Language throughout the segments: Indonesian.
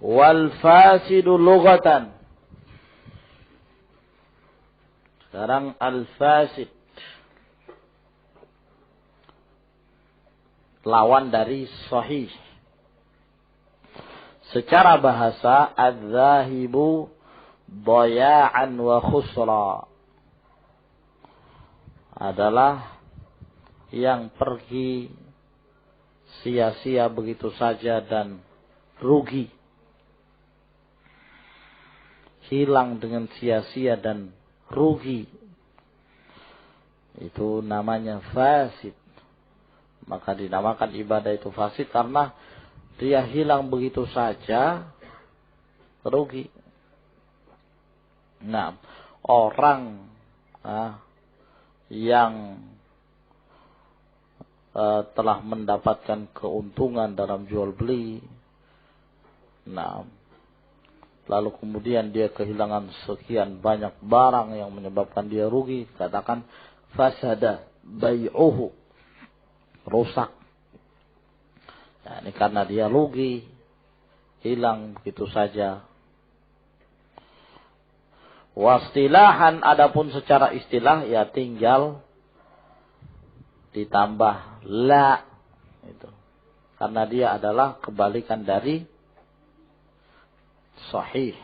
Wal fasidu lughatan. Sekarang al-fasid, lawan dari sahih. Secara bahasa, adz-dzahibu dhaya'an wa khusra, adalah yang pergi sia-sia begitu saja dan rugi. Hilang dengan sia-sia dan rugi. Itu namanya fasid. Maka dinamakan ibadah itu fasid karena dia hilang begitu saja, rugi. Nah, orang yang telah mendapatkan keuntungan dalam jual beli, nah, lalu kemudian dia kehilangan sekian banyak barang yang menyebabkan dia rugi, katakan fasada bai'uhu, rusak. Nah, ini karena dia rugi, hilang begitu saja. Wastilahan, adapun secara istilah ya tinggal ditambah la itu. Karena dia adalah kebalikan dari sahih.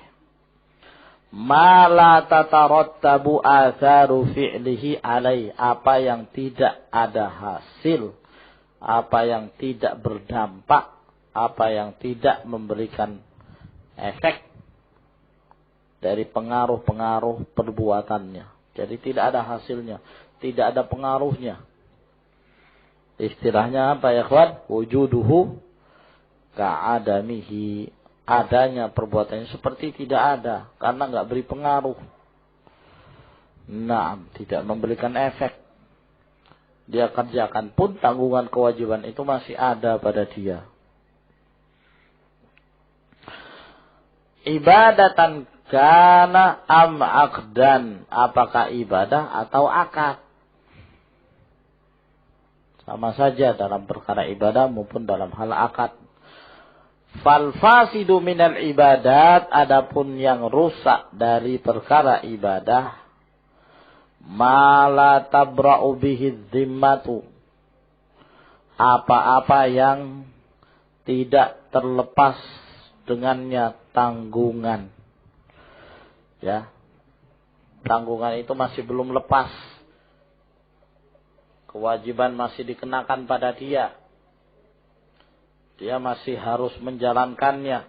Ma la tatarattabu atharu fi'lihi alai, apa yang tidak ada hasil, apa yang tidak berdampak, apa yang tidak memberikan efek dari pengaruh-pengaruh perbuatannya. Jadi tidak ada hasilnya, tidak ada pengaruhnya. Istilahnya apa ya kawan? Wujuduhu ka'adamihi, adanya perbuatannya seperti tidak ada, karena nggak beri pengaruh. Nah, tidak memberikan efek. Dia kerjakan pun tanggungan kewajiban itu masih ada pada dia. Ibadatan kana am aqdan, apakah ibadah atau akad? Sama saja dalam perkara ibadah maupun dalam hal akad. Fal fasidu minal ibadat, adapun yang rusak dari perkara ibadah, ma la tabra'u bihi dhimmatu, apa-apa yang tidak terlepas dengannya tanggungan. Ya. Tanggungan itu masih belum lepas. Kewajiban masih dikenakan pada dia. Dia masih harus menjalankannya.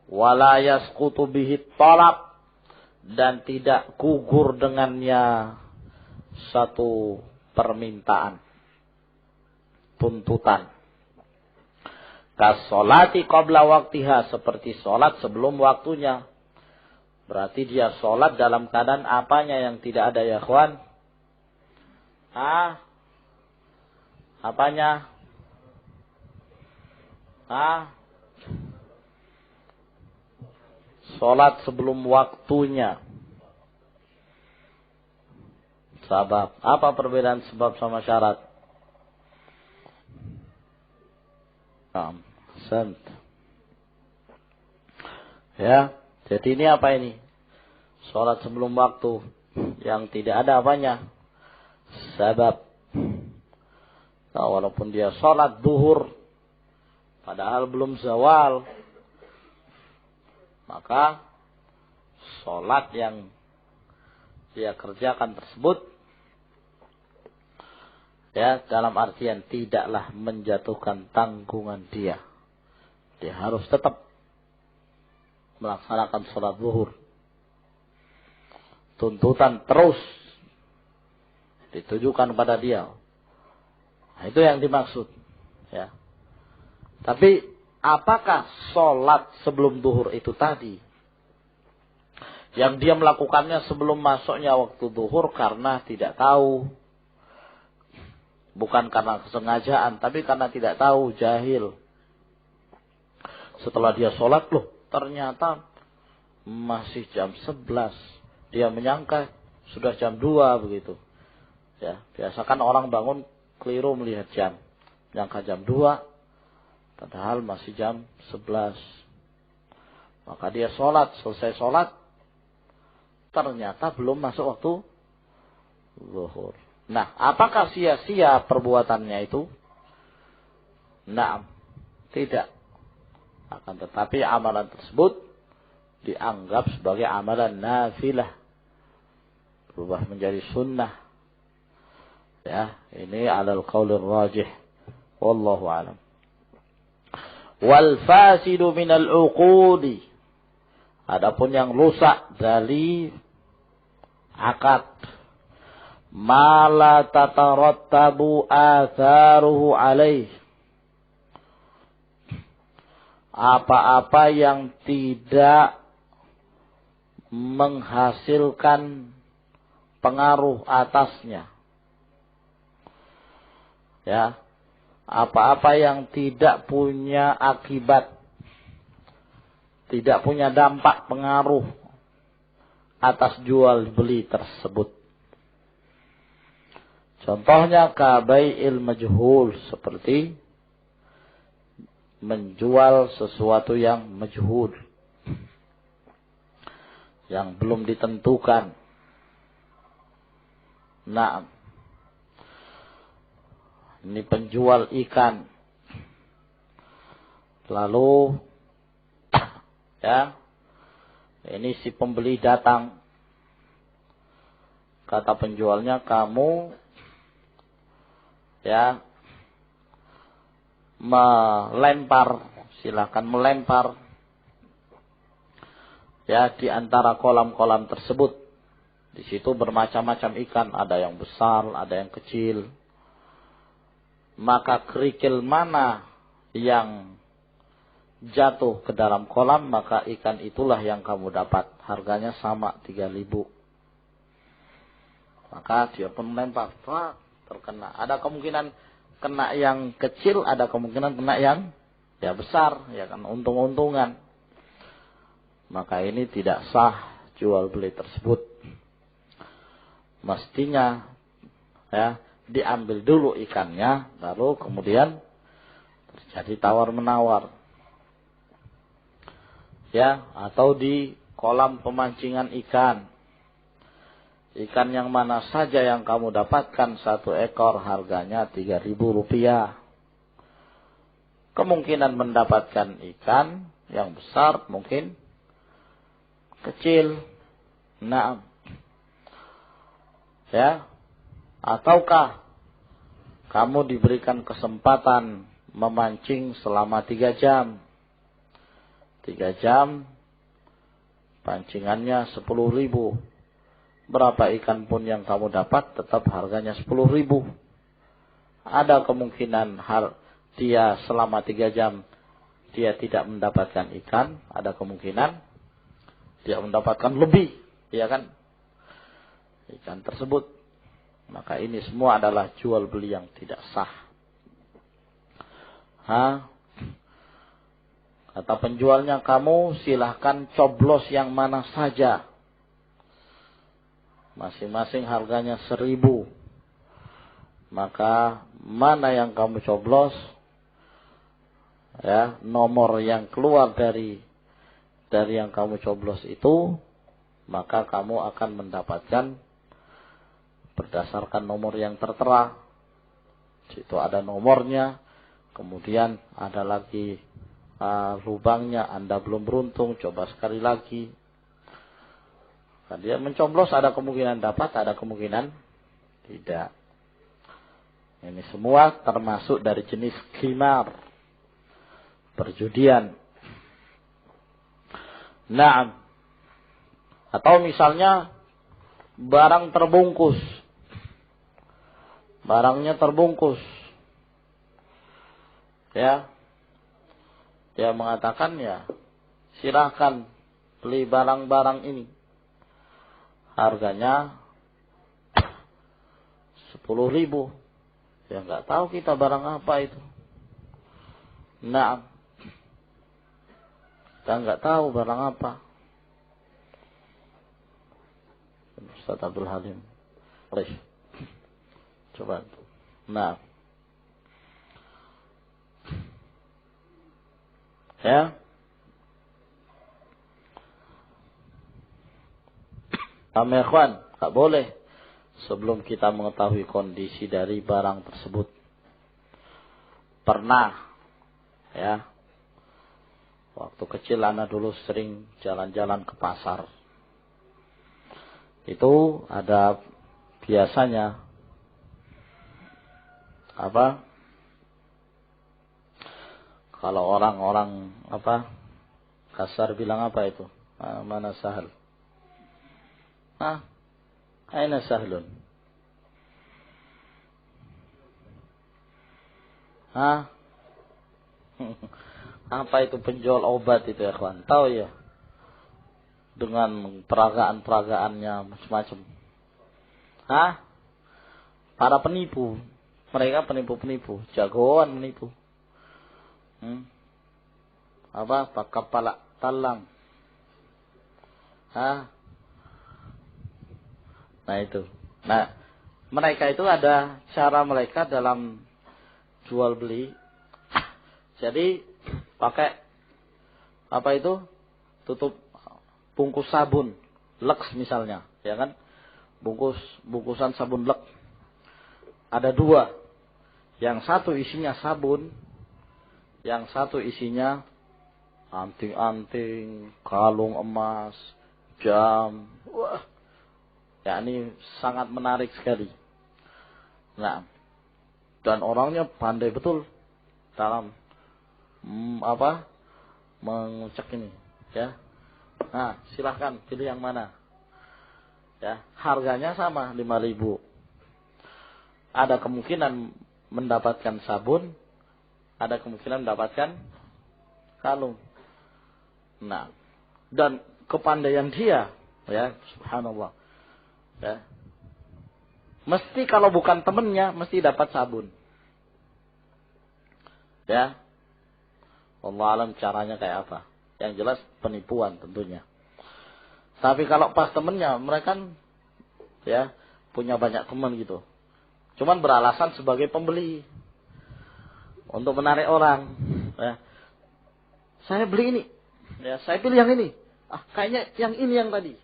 Wala yasqutu bihi talab, dan tidak gugur dengannya satu permintaan, tuntutan. Kasolati qabla waktiha, seperti solat sebelum waktunya. Berarti dia solat dalam keadaan apanya yang tidak ada ya kawan? Apanya? Solat sebelum waktunya. Sebab. Apa perbedaan sebab sama syarat? Ya, jadi ini apa ini? Solat sebelum waktu yang tidak ada apanya? Sebab. Nah, walaupun dia solat duhur padahal belum zawal, maka solat yang dia kerjakan tersebut, ya, dalam artian tidaklah menjatuhkan tanggungan dia. Dia harus tetap melaksanakan sholat zuhur. Tuntutan terus ditujukan pada dia. Nah, itu yang dimaksud. Ya. Tapi apakah sholat sebelum zuhur itu tadi, yang dia melakukannya sebelum masuknya waktu zuhur karena tidak tahu, bukan karena kesengajaan, tapi karena tidak tahu, jahil. Setelah dia sholat, loh, ternyata masih jam 11. Dia menyangka sudah jam 2 begitu. Ya, biasakan orang bangun keliru melihat jam. Menyangka jam 2, padahal masih jam 11. Maka dia sholat, selesai sholat, ternyata belum masuk waktu zuhur. Nah, apakah sia-sia perbuatannya itu? Nah, tidak. Akan tetapi amalan tersebut dianggap sebagai amalan nafilah. Berubah menjadi sunnah. Ya, ini alal qaulir rajih. Wallahu a'lam. Wal fasidu minal uqudi. Adapun yang rusak dari akad, ma la tatarattabu atharuhu alaih. Apa-apa yang tidak menghasilkan pengaruh atasnya. Ya, apa-apa yang tidak punya akibat, tidak punya dampak pengaruh atas jual beli tersebut. Contohnya kabai'il majhul, seperti menjual sesuatu yang majhul, yang belum ditentukan. Nah, ini penjual ikan. Lalu ya, ini si pembeli datang. Kata penjualnya, kamu ya melempar, silakan melempar ya di antara kolam-kolam tersebut. Di situ bermacam-macam ikan, ada yang besar, ada yang kecil. Maka kerikil mana yang jatuh ke dalam kolam, maka ikan itulah yang kamu dapat. Harganya sama 3.000. Maka dia pun melempar, terkena. Ada kemungkinan kena yang kecil, ada kemungkinan kena yang ya besar, ya kan, untung-untungan. Maka ini tidak sah jual beli tersebut. Mestinya ya diambil dulu ikannya, lalu kemudian terjadi tawar menawar. Ya, atau di kolam pemancingan ikan. Ikan yang mana saja yang kamu dapatkan 1 ekor harganya Rp3.000. Kemungkinan mendapatkan ikan yang besar mungkin kecil. Nah, ya, ataukah kamu diberikan kesempatan memancing selama 3 jam. 3 jam pancingannya 10.000. Berapa ikan pun yang kamu dapat tetap harganya 10.000. Ada kemungkinan dia selama 3 jam dia tidak mendapatkan ikan, ada kemungkinan dia mendapatkan lebih, ya kan, ikan tersebut. Maka ini semua adalah jual beli yang tidak sah. Kata penjualnya, kamu silahkan coblos yang mana saja. Masing-masing harganya 1.000. Maka mana yang kamu coblos, ya, nomor yang keluar dari yang kamu coblos itu, maka kamu akan mendapatkan berdasarkan nomor yang tertera. Situ ada nomornya, kemudian ada lagi lubangnya. Anda belum beruntung, coba sekali lagi. Nah, dia mencoblos, ada kemungkinan dapat, ada kemungkinan tidak. Ini semua termasuk dari jenis khimar, perjudian. Nah, atau misalnya barang terbungkus. Barangnya terbungkus. Ya. Dia mengatakan, ya, silahkan beli barang-barang ini. Harganya 10.000. Ya nggak tahu kita barang apa itu. Nah, kita nggak tahu barang apa. Ustaz Abdul Halim, coba. Nah, ya, Paham ya, ikhwan? Tak boleh sebelum kita mengetahui kondisi dari barang tersebut. Pernah, ya, waktu kecil anak dulu sering jalan-jalan ke pasar. Itu ada biasanya apa? Kalau orang-orang apa? Kasar bilang apa itu? Mana sahal? Aina sahlun? Apa itu penjual obat itu ya kawan? Tahu ya? Dengan peragaan-peragaannya macam-macam. Para penipu. Mereka penipu-penipu. Jagoan menipu. Apa? Pakai palak talang. Nah itu. Nah, mereka itu ada cara mereka dalam jual beli. Jadi pakai apa itu? Tutup bungkus sabun, Lux misalnya, ya kan? Bungkusan sabun Lux. Ada 2. Yang satu isinya sabun, yang satu isinya anting-anting, kalung emas, jam. Wah. Ya ini sangat menarik sekali. Nah, dan orangnya pandai betul dalam mengecek ini, ya. Nah, silahkan pilih yang mana. Ya, harganya sama 5.000. Ada kemungkinan mendapatkan sabun, ada kemungkinan mendapatkan kalung. Nah, dan kepandaian dia, ya, subhanallah. Ya. Mesti kalau bukan temennya, mesti dapat sabun. Ya. Allah alam caranya kayak apa. Yang jelas penipuan tentunya. Tapi kalau pas temennya, mereka kan ya punya banyak teman gitu. Cuman beralasan sebagai pembeli. Untuk menarik orang. Ya. Saya beli ini. Ya, saya pilih yang ini. Kayaknya yang ini yang tadi.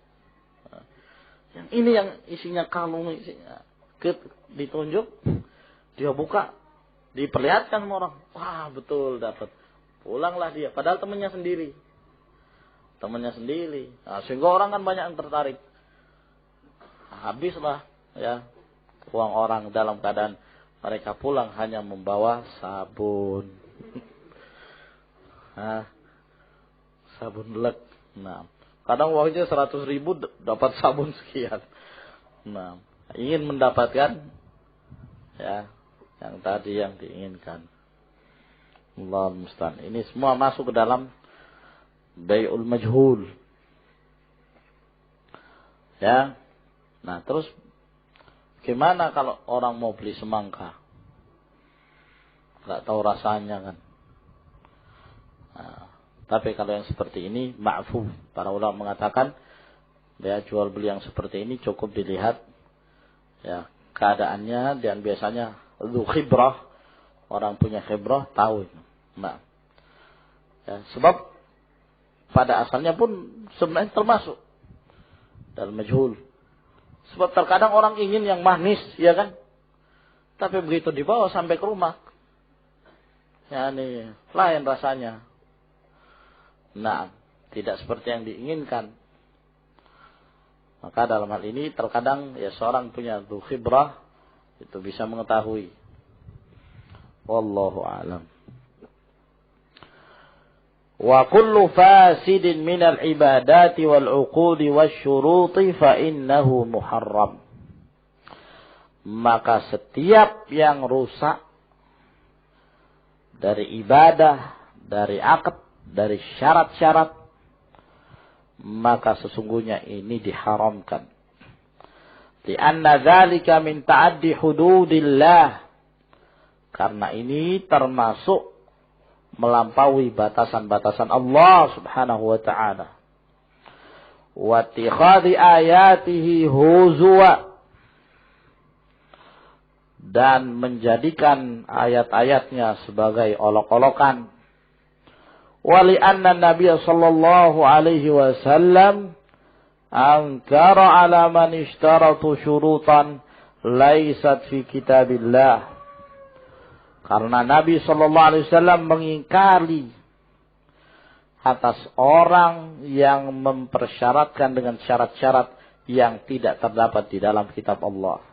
Yang ini yang isinya kalung, isinya ditunjuk, dia buka, diperlihatkan sama orang. Wah, betul dapat. Pulanglah dia, padahal temannya sendiri. Nah, sehingga orang kan banyak yang tertarik. Habislah ya uang orang dalam keadaan mereka pulang hanya membawa sabun. Sabun Lux. Nah, kadang uangnya 100.000 dapat sabun sekian. Nah, ingin mendapatkan ya yang tadi yang diinginkan. Allah musta'an. Ini semua masuk ke dalam bai'ul majhul. Ya. Nah, terus gimana kalau orang mau beli semangka? Enggak tahu rasanya kan. Nah, tapi kalau yang seperti ini ma'fu. Para ulama mengatakan ya jual beli yang seperti ini cukup dilihat ya keadaannya, dan biasanya dzu khibrah, orang punya khibrah tahu. Nah, ya, sebab pada asalnya pun sebenarnya termasuk dalam majhul. Sebab terkadang orang ingin yang manis, ya kan? Tapi begitu dibawa sampai ke rumah, ya ini lain rasanya. Nah, tidak seperti yang diinginkan. Maka dalam hal ini terkadang ya seorang punya dzu khibrah itu bisa mengetahui. Wallahu a'lam. Wa kullu fasidin minal ibadati wal uqudi wasyuruti fa innahu muharram. Maka setiap yang rusak dari ibadah, dari akad, dari syarat-syarat, maka sesungguhnya ini diharamkan. Lianna dzalika min ta'addi hududillah. Karena ini termasuk melampaui batasan-batasan Allah Subhanahu wa ta'ala. Wa ittikhadhi ayatihi huzwa. Dan menjadikan ayat-ayatnya sebagai olok-olokan. Wa li'anna Nabiy sallallahu alaihi wasallam Angkara ala man ishtaratu syurutan laisat fi kitabillah. Karena Nabi sallallahu alaihi wasallam mengingkari atas orang yang mempersyaratkan dengan syarat-syarat yang tidak terdapat di dalam kitab Allah.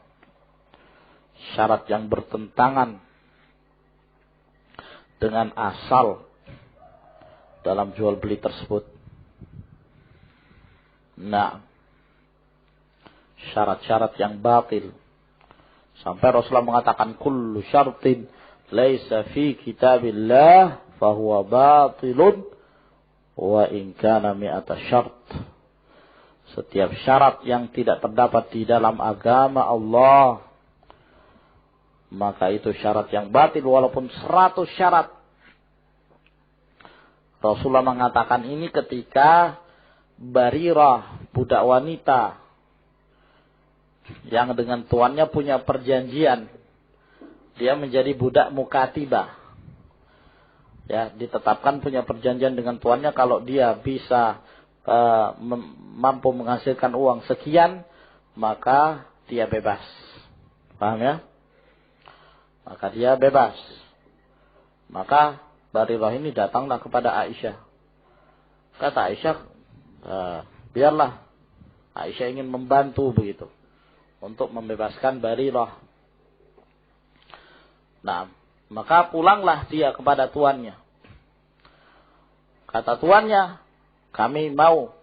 Syarat yang bertentangan dengan asal dalam jual beli tersebut. Nah, syarat-syarat yang batil. Sampai Rasulullah mengatakan kullu syartin laisa fi kitabillah fahuwa batilun wa in kana mi'ata syart. Setiap syarat yang tidak terdapat di dalam agama Allah, maka itu syarat yang batil walaupun 100 syarat. Rasulullah mengatakan ini ketika Barirah, budak wanita yang dengan tuannya punya perjanjian. Dia menjadi budak mukatibah. Ya, ditetapkan punya perjanjian dengan tuannya kalau dia bisa mampu menghasilkan uang sekian, maka dia bebas. Paham ya? Maka dia bebas. Maka Barirah ini datanglah kepada Aisyah. Kata Aisyah, biarlah Aisyah ingin membantu begitu untuk membebaskan Barirah. Nah, maka pulanglah dia kepada tuannya. Kata tuannya, kami mau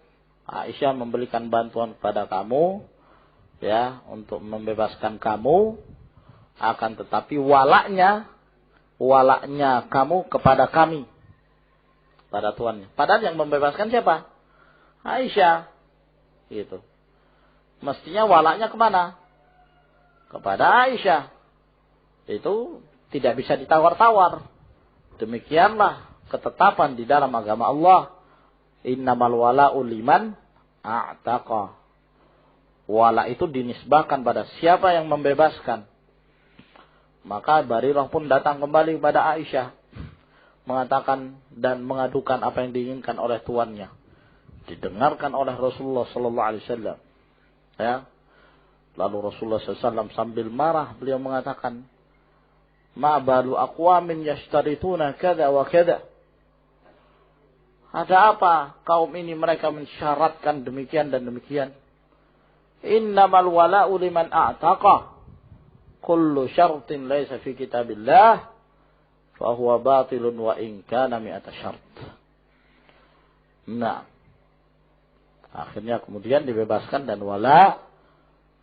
Aisyah memberikan bantuan kepada kamu, ya, untuk membebaskan kamu, akan tetapi walaknya kamu kepada kami, pada tuannya. Padahal yang membebaskan siapa? Aisyah. Gitu. Mestinya walaknya kemana? Kepada Aisyah. Itu tidak bisa ditawar-tawar. Demikianlah ketetapan di dalam agama Allah. Innamal wala'u liman a'taqa. Wala itu dinisbahkan pada siapa yang membebaskan. Maka Barirah pun datang kembali kepada Aisyah, mengatakan dan mengadukan apa yang diinginkan oleh tuannya. Didengarkan oleh Rasulullah sallallahu alaihi wasallam. Ya. Lalu Rasulullah SAW sambil marah beliau mengatakan, "Ma balu aqwamin yashtarituna kada wa kada." Ada apa kaum ini mereka mensyaratkan demikian dan demikian? Innamal wala'u liman a'taqa. Kullu syartin laisa fi kitabillah fahuwa batilun wa in kana mi'ata syart. Nah, akhirnya kemudian dibebaskan dan wala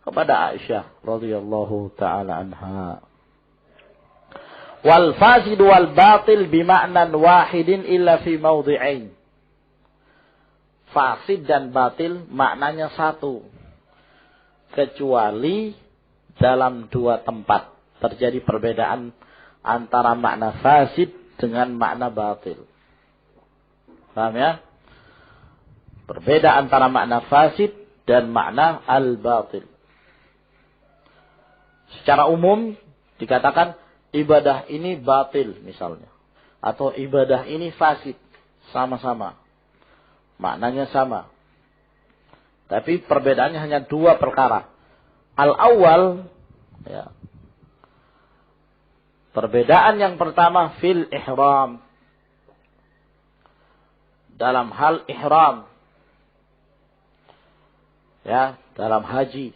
kepada Aisyah radhiyallahu taala anha. Wal fasid wal batil bima'nan wahidin illa fi mawdhi'ain. Fasid dan batil maknanya satu, kecuali dalam dua tempat terjadi perbedaan antara makna fasid dengan makna batil. Paham ya? Berbeda antara makna fasid dan makna al-batil. Secara umum dikatakan ibadah ini batil misalnya. Atau ibadah ini fasid. Sama-sama. Maknanya sama. Tapi perbedaannya hanya dua perkara. Al-awwal, ya. Perbedaan yang pertama fil ihram. Dalam hal ihram. Ya, dalam haji.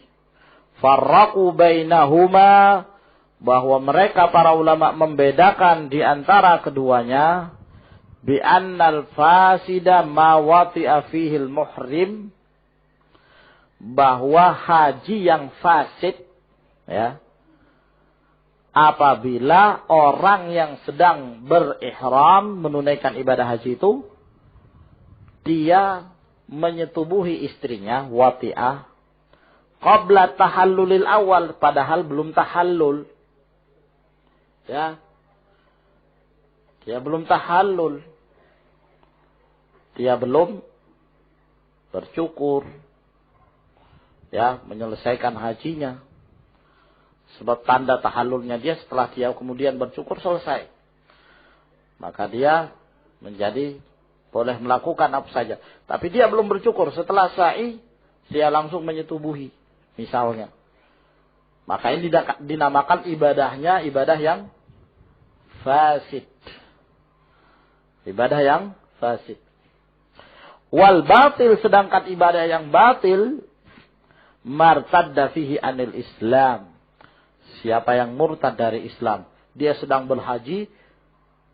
Farraqu bainahuma, bahwa mereka para ulama membedakan di antara keduanya bi annal fasida ma wati'a fihi al-muhrim, bahwa haji yang fasid, ya, apabila orang yang sedang berihram menunaikan ibadah haji itu dia menyetubuhi istrinya wati'ah qabla tahallulil awal, padahal belum tahallul, ya, dia belum tahallul, dia belum bercukur, ya, menyelesaikan hajinya. Sebab tanda tahallulnya dia setelah dia kemudian bercukur selesai. Maka dia menjadi boleh melakukan apa saja. Tapi dia belum bercukur. Setelah sa'i dia langsung menyetubuhi, misalnya. Maka ini dinamakan ibadahnya ibadah yang fasid. Ibadah yang fasid. Wal batil, sedangkan ibadah yang batil, martadda fihi anil Islam. Siapa yang murtad dari Islam, dia sedang berhaji,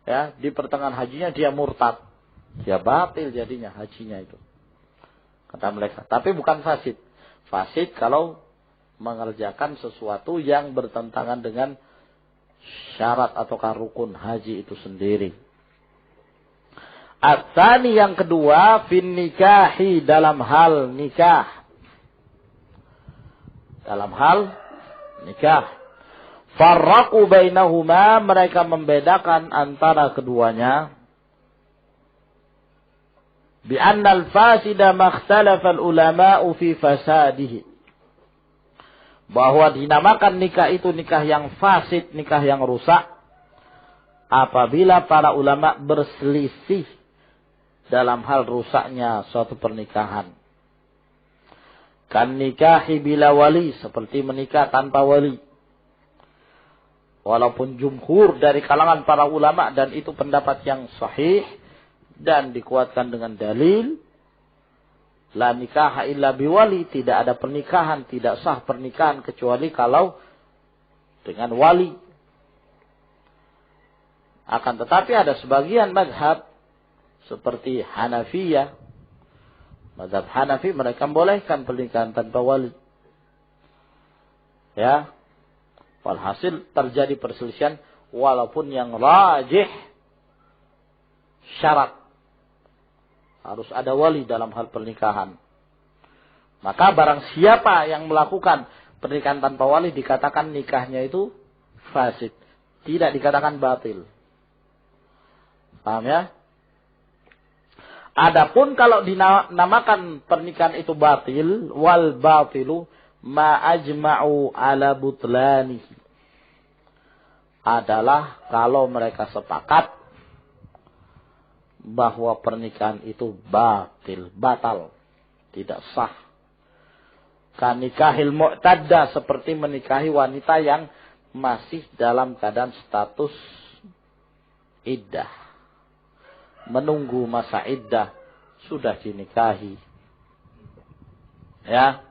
ya, di pertengahan hajinya dia murtad. Dia batil jadinya hajinya itu. Kata mereka. Tapi bukan fasid. Fasid kalau mengerjakan sesuatu yang bertentangan dengan syarat atau rukun haji itu sendiri. At-tsani, yang kedua, fin nikahi, dalam hal nikah. Dalam hal nikah. Farraqu bainahuma, mereka membedakan antara keduanya. Bi anna al-fasida makhtalafa al-ulama'u fi fasadihi. Bahwa dinamakan nikah itu nikah yang fasid, nikah yang rusak, apabila para ulama berselisih dalam hal rusaknya suatu pernikahan. Kan nikahi bila wali, seperti menikah tanpa wali. Walaupun jumhur dari kalangan para ulama, dan itu pendapat yang sahih dan dikuatkan dengan dalil, la nikaha illa biwali, tidak ada pernikahan, tidak sah pernikahan kecuali kalau dengan wali. Akan tetapi ada sebagian mazhab seperti Hanafiyah, mazhab Hanafi, mereka membolehkan pernikahan tanpa wali. Ya. Walhasil terjadi perselisihan, walaupun yang rajih syarat harus ada wali dalam hal pernikahan. Maka barang siapa yang melakukan pernikahan tanpa wali, dikatakan nikahnya itu fasid, tidak dikatakan batil. Paham ya? Adapun kalau dinamakan pernikahan itu batil, wal batilu ma ajma'u ala butlanihi, adalah kalau mereka sepakat bahwa pernikahan itu batal, tidak sah. Kanikahil mu'tadda, seperti menikahi wanita yang masih dalam keadaan status iddah, menunggu masa iddah, sudah dinikahi. Ya.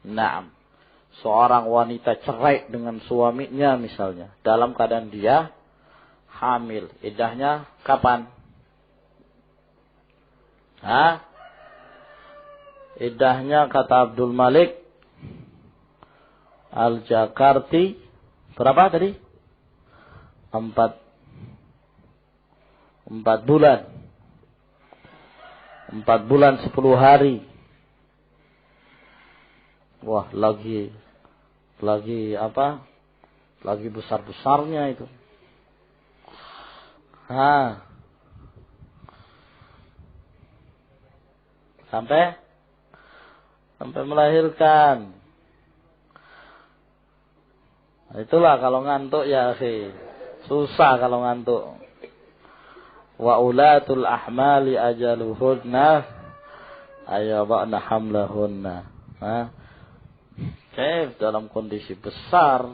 Naam. Seorang wanita cerai dengan suaminya misalnya, dalam keadaan dia hamil. Iddahnya kapan? Iddahnya kata Abdul Malik Al-Jakarti, berapa tadi? 4 bulan. 4 bulan 10 hari. Wah, lagi apa? Lagi besar-besarnya itu. Sampai melahirkan. Itulah kalau ngantuk ya, akhi. Susah kalau ngantuk. Wa ulatul ahmali ajaluhunna ayyadna hamlahunna. Dalam kondisi besar,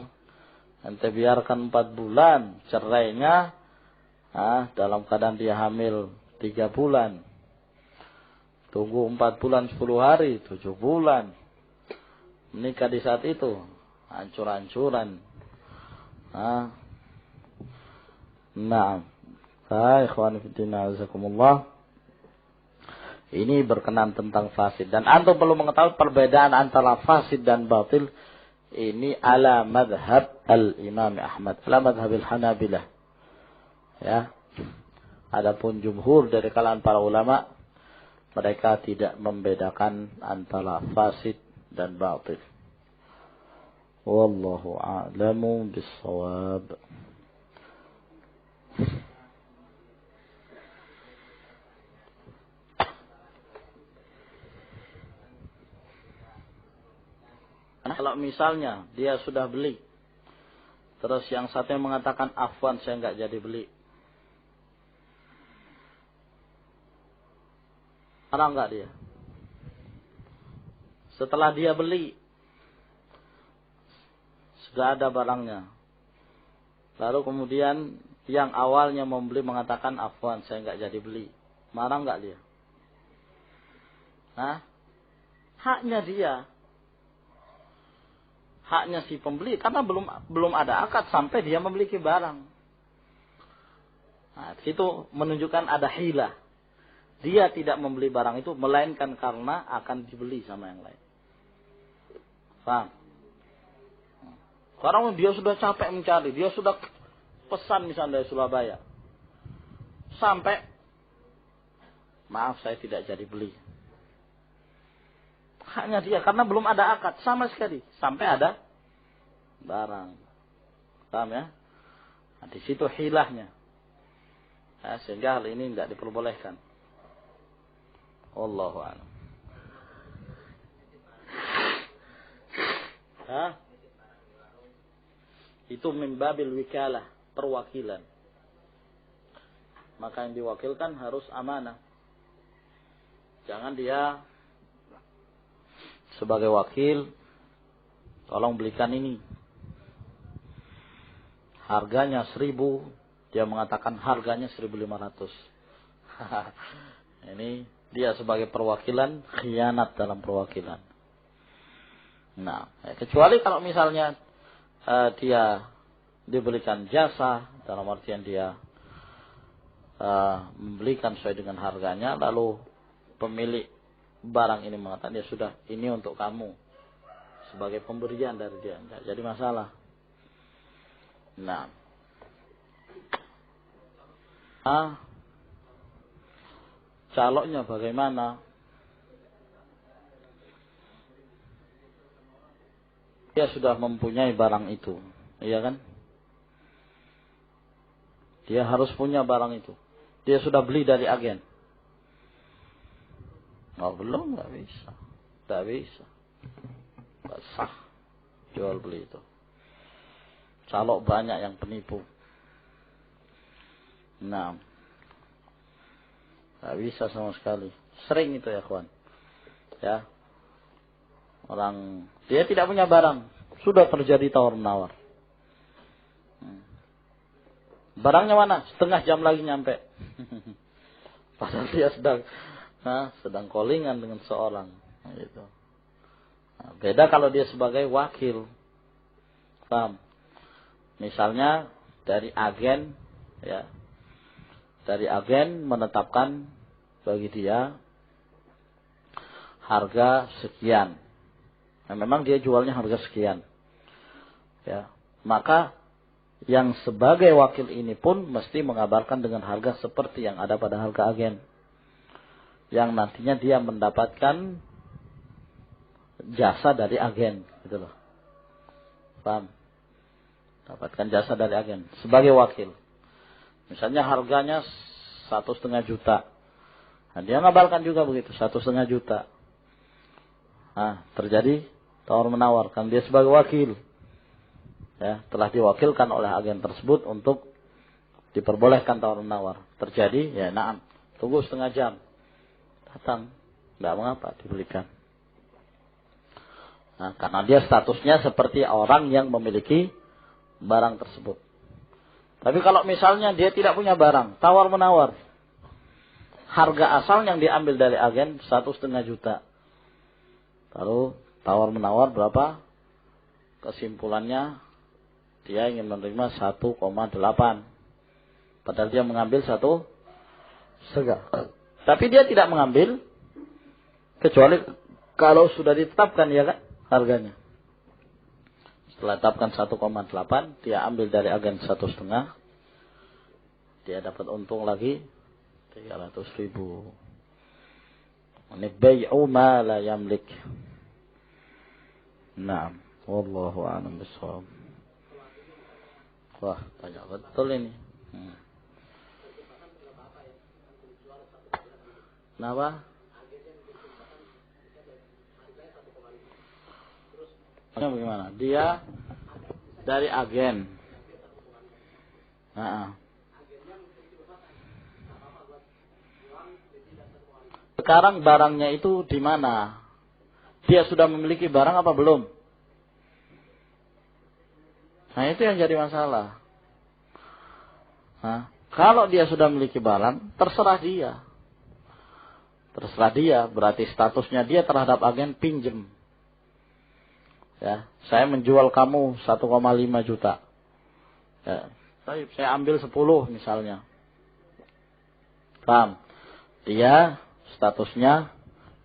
ente biarkan 4 bulan, cerainya dalam keadaan dia hamil 3 bulan. Tunggu 4 bulan 10 hari, 7 bulan. Menikah di saat itu, hancur-hancuran. Nah, ikhwan fillah azakumullah. Ini berkenan tentang fasid. Dan antum perlu mengetahui perbedaan antara fasid dan batil. Ini ala madhab al-Imam Ahmad, ala madhab al-Hanabilah. Ya. Adapun jumhur dari kalangan para ulama, mereka tidak membedakan antara fasid dan batil. Wallahu a'lamu bis-shawab. Kalau misalnya dia sudah beli, terus yang satunya mengatakan afwan saya nggak jadi beli, marah nggak dia? Setelah dia beli, sudah ada barangnya. Lalu kemudian yang awalnya membeli mengatakan, afwan, saya nggak jadi beli. Marah nggak dia? Hah? Haknya dia. Haknya si pembeli, karena belum ada akad sampai dia memiliki barang. Nah, itu menunjukkan ada hilah. Dia tidak membeli barang itu, melainkan karena akan dibeli sama yang lain. Paham? Sekarang dia sudah capek mencari, dia sudah pesan misalnya dari Surabaya. Sampai, maaf saya tidak jadi beli. Haknya dia, karena belum ada akad sama sekali. Sampai ada barang. Paham ya? Nah, di situ hilahnya. Nah, sehingga hal ini tidak diperbolehkan. Wallahu a'lam. Hah? Itu min babil wikalah, perwakilan. Maka yang diwakilkan harus amanah. Jangan dia sebagai wakil, tolong belikan ini. Harganya 1.000, dia mengatakan harganya 1.500. Ini dia sebagai perwakilan, khianat dalam perwakilan. Nah, kecuali kalau misalnya dia diberikan jasa, dalam artian dia membelikan sesuai dengan harganya, lalu pemilik barang ini mengatakan, ya sudah, ini untuk kamu, sebagai pemberian dari dia, tidak jadi masalah. Nah, caloknya bagaimana? Dia sudah mempunyai barang itu, iya kan? Dia harus punya barang itu. Dia sudah beli dari agen. Oh belum, nggak bisa, nggak bisa, nggak sah jual beli itu. Calok banyak yang penipu. Nah, nggak bisa sama sekali. Sering itu ya kawan. Ya, orang dia tidak punya barang, sudah terjadi tawar-menawar. Barangnya mana? Setengah jam lagi nyampe. Padahal dia sedang callingan dengan seorang. Gitu. Nah, beda kalau dia sebagai wakil. Paham? Misalnya dari agen, ya, dari agen menetapkan bagi dia harga sekian. Nah, memang dia jualnya harga sekian. Ya, maka yang sebagai wakil ini pun mesti mengabarkan dengan harga seperti yang ada pada harga agen. Yang nantinya dia mendapatkan jasa dari agen, gitu loh. Paham? Dapatkan jasa dari agen sebagai wakil. Misalnya harganya 1,5 juta. Nah, dia ngabarkan juga begitu, 1,5 juta. Nah, terjadi tawar menawar, kan dia sebagai wakil. Ya, telah diwakilkan oleh agen tersebut untuk diperbolehkan tawar menawar. Terjadi, ya na'am, tunggu setengah jam. Datang, tidak mengapa dibelikan. Nah, karena dia statusnya seperti orang yang memiliki barang tersebut. Tapi kalau misalnya dia tidak punya barang, tawar menawar, harga asal yang diambil dari agen 1,5 juta. Lalu tawar menawar berapa? Kesimpulannya dia ingin menerima 1,8. Padahal dia mengambil 1,5. Tapi dia tidak mengambil kecuali kalau sudah ditetapkan, ya kan, harganya. Setelah tetapkan 1,8, dia ambil dari agen 1,5. Dia dapat untung lagi 300.000. Ini bai'u ma la yamlik. Naam, wallahu a'lam bishawab. Wah, banyak betul ini. Kenapa? Bagaimana? Dia dari agen. Sekarang barangnya itu di mana? Dia sudah memiliki barang apa belum? Nah, itu yang jadi masalah. Nah, kalau dia sudah memiliki barang, terserah dia. Terserah dia, berarti statusnya dia terhadap agen pinjem. Ya, saya menjual kamu 1,5 juta. Ya, saya ambil 10 misalnya. Paham? Dia statusnya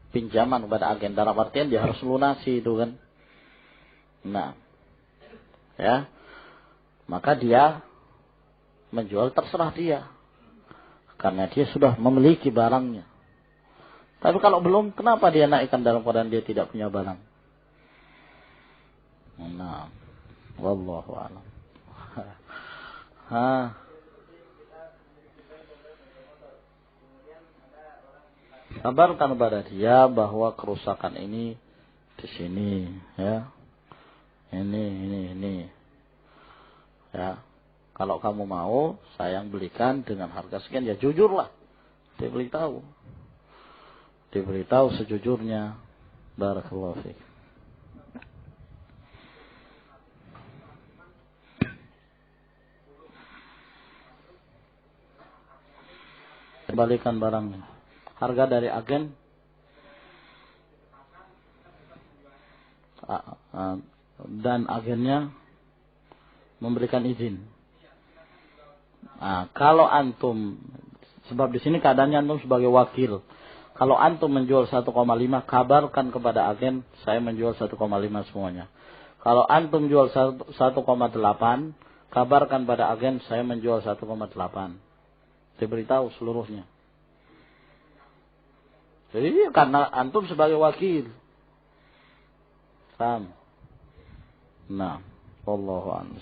pinjaman kepada agen. Dalam artian dia harus lunasi itu kan. Nah, ya, maka dia menjual terserah dia. Karena dia sudah memiliki barangnya. Tapi kalau belum, kenapa dia naikkan dalam keadaan dia tidak punya barang? Nah, wallahu a'lam. Kabarkan kepada dia bahwa kerusakan ini di sini, ya. Ini. Ya. Kalau kamu mau, saya yang belikan dengan harga sekian, ya jujurlah. Diberitahu sejujurnya. Barakallahu fiik. Kembalikan barangnya. Harga dari agen dan agennya memberikan izin. Nah, kalau antum, sebab di sini keadaannya antum sebagai wakil. Kalau antum menjual 1,5, kabarkan kepada agen saya menjual 1,5 semuanya. Kalau antum jual 1,8, kabarkan pada agen saya menjual 1,8. Diberitahu seluruhnya. Jadi karena antum sebagai wakil. Paham? Nah, wallahu a'lam.